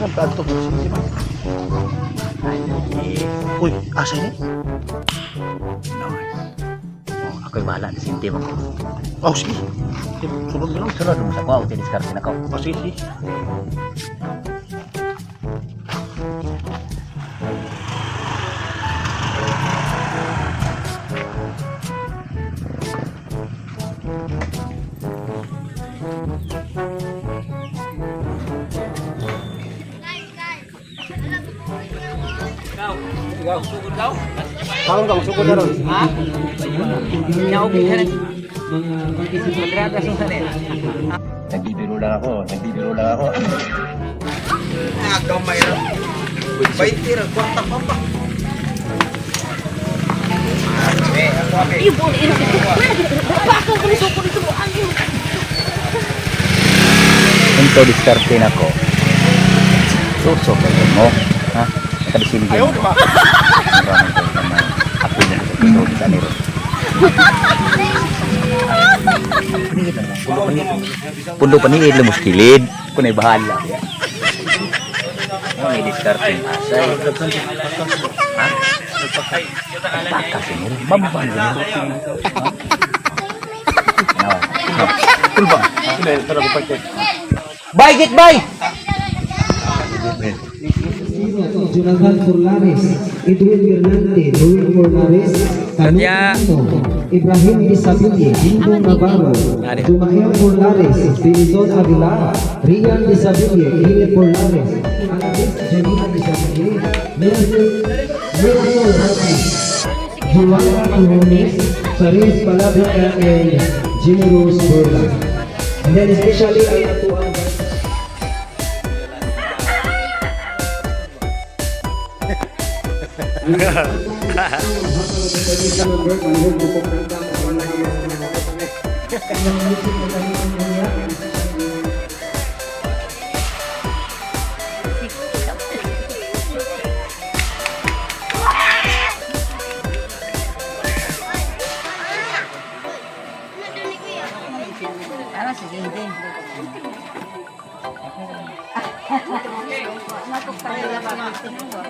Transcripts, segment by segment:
Saan ka ito? Sige ba? Uy, asa ini? Oh, ako'y bahala na sinti mo. Oh, sige. Sunod na lang. Sunod mo sa kuha, diskarte na ko. Oh, sige, sige. Kamu kang sugod na ron. Ha? Naubi ka rin. Magrada sa sanin. Nagbibiro lang ako. Gamay ra. 20 ra kwarta pa pa. Ako abe. Ibu ini bakal kali sokon itu ayo. Untuk diskarte na ko. Susok ka mo. Ha? Nakadisimbi. Ayaw, di ba? Ako na ito sa niro. Pundo paniid na muskilid. Kung ay bahala. May diskarte na asay. Ha? Pakas ini. Mababang yun. Tulbang. Hindi, tara ko pagkit. Bye, get bye! Jonathan Forlares, Edwin Bernante, Louis Forlares, Katya. Ibrahim Isabili, Jingo Navarro, Jumael Forlares, Benizon Aguilar, Rian Isabili, Ili Forlares, Anabis Janina Isabili, Melvin Hatis, Juana Tuhones, Charis Palabica, and Jimmy Rose Forlares. And then especially ay atuan Ano sige hindi. Matuk tayo lang ang tinuro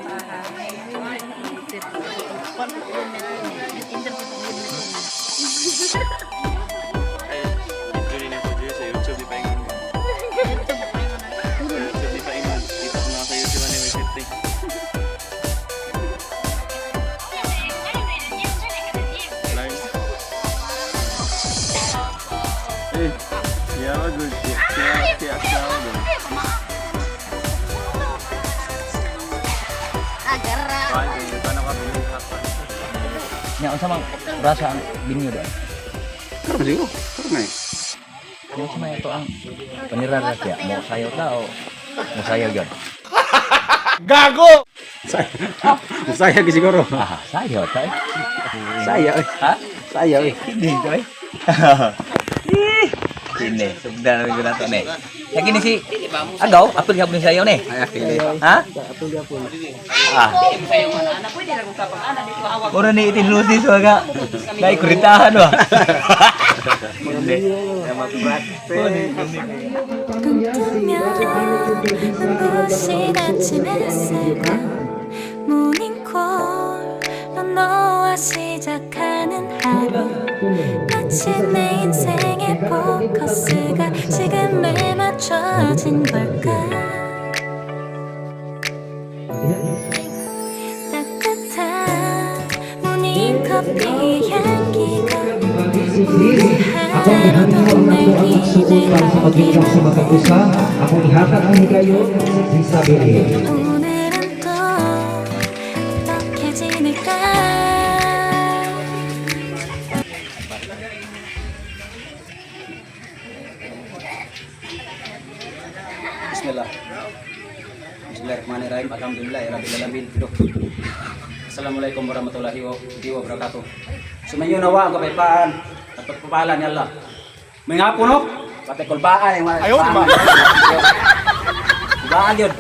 Nya unsa mang rasa ang binyo da? Karon sigo. Karon na. Yung sama ito ang panirara kaya mo sayo ta o mo sayo gyud. Gago! Saya gi siguro. Ah, sayo ta. Saya. Ha? Saya. Hindi ko eh. Ini sudah na gyud nato ne. Ya gini si Agaw, apil gyapon ni sayo ne. Ay akili. Ha? Ah. Mura ni itinlusi so aga. Dai kuritahan wa. 눈부신 아침 햇살과 모닝콜로 너와 시작하는 하루 마치 내 인생의 포커스가 지금에 맞춰진 걸까 따뜻한 모닝커피 향기가 Ako ang ihanda ko ang ato ang sugot para sa pagbilang sa mag-usa. Ako ihatag ang higayon sa Isabeli. 오늘은 또 어떻게 지낼까 Bismillah. Bismillahirrahmanirrahim. Alhamdulillah ya rabbil alamin. Assalamualaikum warahmatullahi wabarakatuh. Sumayo nawa ang kapayapaan at pagpapalan ni Allah. May hapon no? Pati kulbaan yung mga Ayaw, di ba? Kulbaan yun.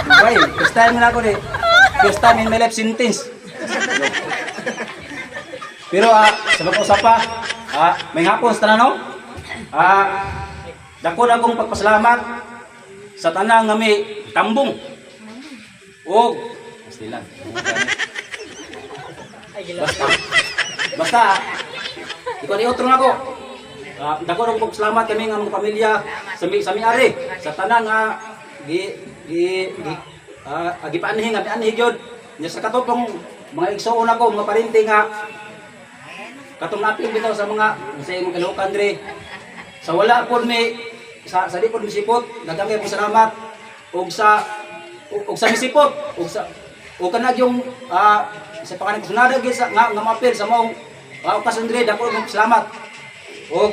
Dubai, first time na ako di. First time in my life sentence. Pero sa mag-usapa, may hapon sa tanano. Dako na akong pagpasalamat sa tanang nga may kambong. Og stilan. Basta ikaw ni otro nako. Dako ra kog salamat kami nga mga pamilya sa miari sa tanang nga gipaanhi nga anhi gyud. Nya sa katong mga igsoon ako, mga parente nga katong napil bitaw sa mga sa imong kalukan dre. Sa wala pod mi sa di pod misipot, daghang kay salamat og sa misipot og kana yung sa pakaning sunada gyud sa nga mapil sa mong okasyon dre, dako og salamat. Og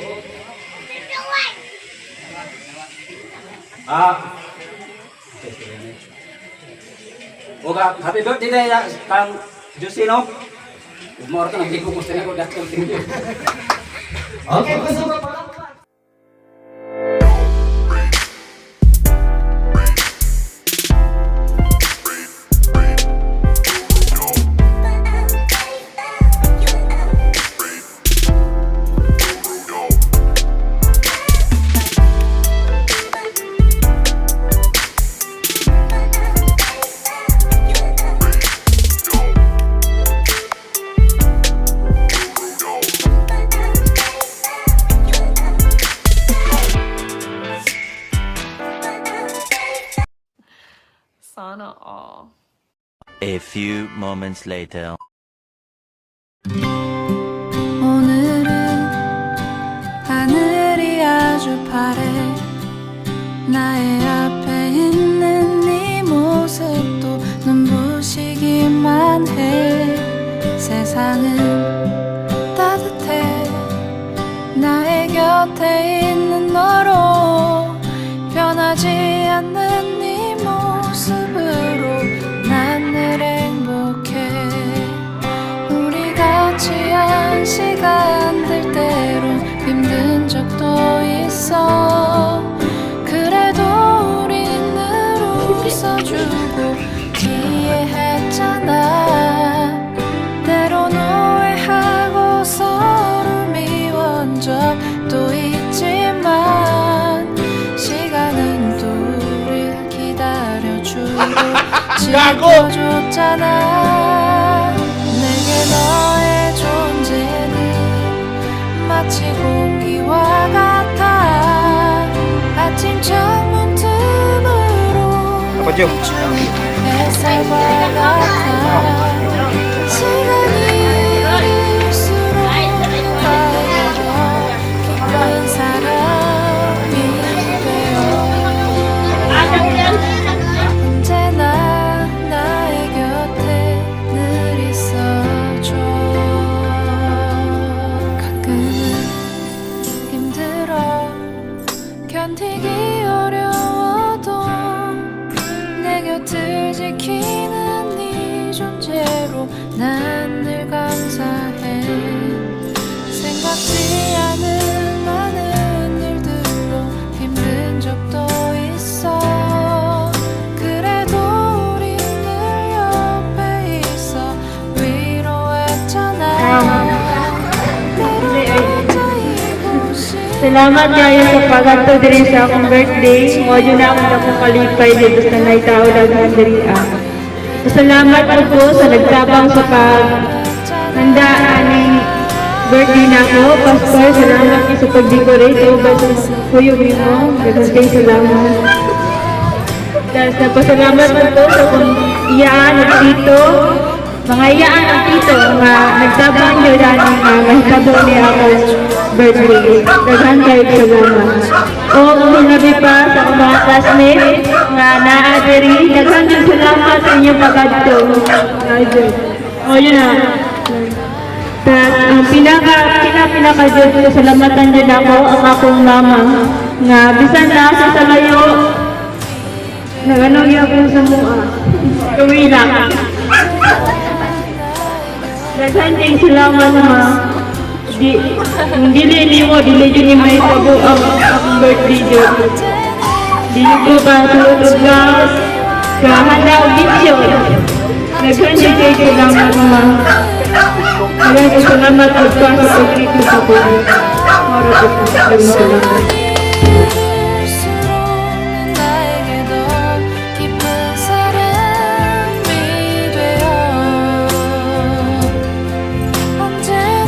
happy birthday na kang Jusino. Umor ka nang di ko gusto ko dako thank you. Okay, pasok pa. Sana all. A few moments later. 오늘은 하늘이 아주 파래 나의 앞에 있는 네 모습도 눈부시기만 해 세상은 따뜻해 나의 곁에 있는 너로 변하지 않는 네 모습으로 난 늘 행복해 우리 같이 한 시간들 때론 힘든 적도 있어 그래도 우린 늘 웃어주고 이해했잖아 때론 오해하고 서로 미워한 적도 있지만 시간은 둘을 기다려주고 지켜줬잖아 내게 너의 존재는 마치 공기와 같아 아침 창문 틈으로 햇살과 같아 시간이 흐를수록 더해져 깊은 사랑이 되어 언제나 나의 곁에 늘 있어줘 가끔은 힘들어 견디기 어려워도 내 곁을 지키는 네 존재로 난 늘 감사해 생각지 않은 많은 일들로 힘든 적도 있어 그래도 우린 늘 옆에 있어 위로했잖아 때론 혼자 이곳이 Salamat kayo sa pag-ato diri sa akong birthday. Mojo na akong akong kalipay dito sa naitao daghan diri. Salamat po sa nagtabang sa paghanda aning birthday nako. Pastor, salamat kayo sa pag-decorate o ba sa kuyog mo. Daghang salamat. Dahil sa pasalamat po sa kung iyaan at tito. Mga iyaan at tito nga nagtabang yun aning mahitabo niya akong birthday. Daghan kayo salamat. O sinabi pa sa akong mga classmates nga naadiri, daghan kayo salamat sa inyong pag-adto. O yun na. Ang pinaka-Diyos ko, salamatan din ako ang akong mama nga bisan na sa salayo nagano'y ako sa mua. Kawila. Daghan kayo salamat ma. Dili niyo, dili yun yung may tabo ang birthday yun. Dili ko ka tulog ka handa o video. Nagkanya kayo salamat ma. Maraming salamat at pa sa pag-ikot ako. Maraming salamat.